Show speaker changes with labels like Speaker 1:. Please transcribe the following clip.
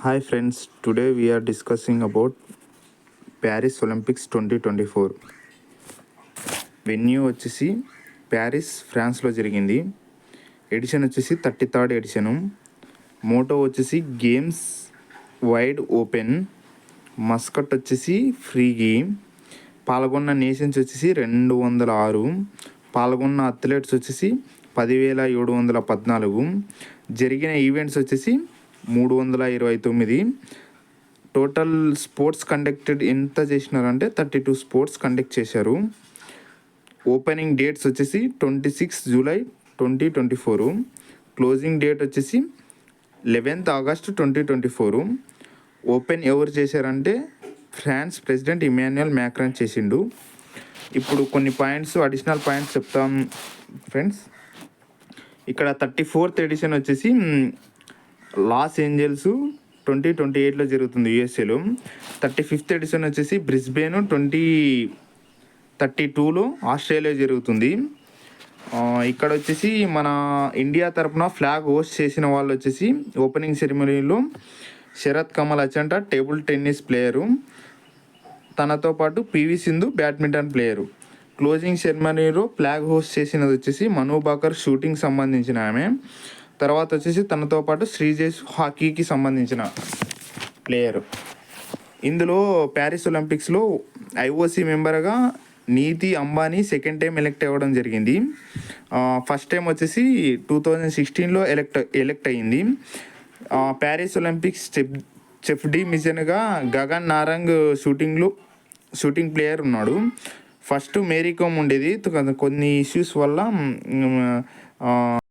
Speaker 1: Hi friends, today we are discussing about Paris Olympics 2024. Venue వచ్చేసి Paris ఫ్రాన్స్లో జరిగింది. Edition వచ్చేసి 33rd ఎడిషను. మోటో వచ్చేసి గేమ్స్ వైడ్ ఓపెన్. మస్కట్ వచ్చేసి ఫ్రీగి. పాల్గొన్న నేషన్స్ వచ్చేసి 206. పాల్గొన్న అథ్లెట్స్ వచ్చేసి 10,714. జరిగిన ఈవెంట్స్ వచ్చేసి 329. టోటల్ స్పోర్ట్స్ కండక్టెడ్ ఎంత చేసినారంటే 32 స్పోర్ట్స్ కండక్ట్ చేశారు. ఓపెనింగ్ డేట్స్ వచ్చేసి 26 జూలై 2024. క్లోజింగ్ డేట్ వచ్చేసి 11th ఆగస్ట్ 2024. ఓపెన్ ఎవరు చేశారంటే ఫ్రాన్స్ ప్రెసిడెంట్ ఇమాన్యుయల్ మ్యాక్రాన్ చేసిండు. ఇప్పుడు కొన్ని పాయింట్స్ అడిషనల్ పాయింట్స్ చెప్తాం ఫ్రెండ్స్. ఇక్కడ 34th ఎడిషన్ వచ్చేసి లాస్ ఏంజల్స్ 2028లో జరుగుతుంది యూఎస్ఏలో. 35th ఎడిషన్ వచ్చేసి బ్రిస్బేన్ 2032లో ఆస్ట్రేలియా జరుగుతుంది. ఇక్కడ వచ్చేసి మన ఇండియా తరఫున ఫ్లాగ్ హోస్ట్ చేసిన వాళ్ళు వచ్చేసి ఓపెనింగ్ సెరమనీలో Sharath Kamal Achanta table tennis player, తనతో పాటు PV Sindhu badminton player. Closing సెరమనీలో ఫ్లాగ్ హోస్ట్ చేసినది వచ్చేసి మను బాకర్ షూటింగ్ సంబంధించిన ఆమె. తర్వాత వచ్చేసి తనతో పాటు శ్రీజేష్ హాకీకి సంబంధించిన ప్లేయరు. ఇందులో ప్యారిస్ ఒలింపిక్స్లో ఐఓసీ మెంబర్గా నీతి అంబానీ సెకండ్ టైం ఎలెక్ట్ అవ్వడం జరిగింది. ఫస్ట్ టైం వచ్చేసి 2016లో ఎలెక్ట్ అయ్యింది. ప్యారిస్ ఒలింపిక్స్ చెఫ్ డి మిజన్గా గగన్ నారంగ్ షూటింగ్ ప్లేయర్ ఉన్నాడు. ఫస్ట్ మేరీ కోమ్ ఉండేది, కొన్ని ఇష్యూస్ వల్ల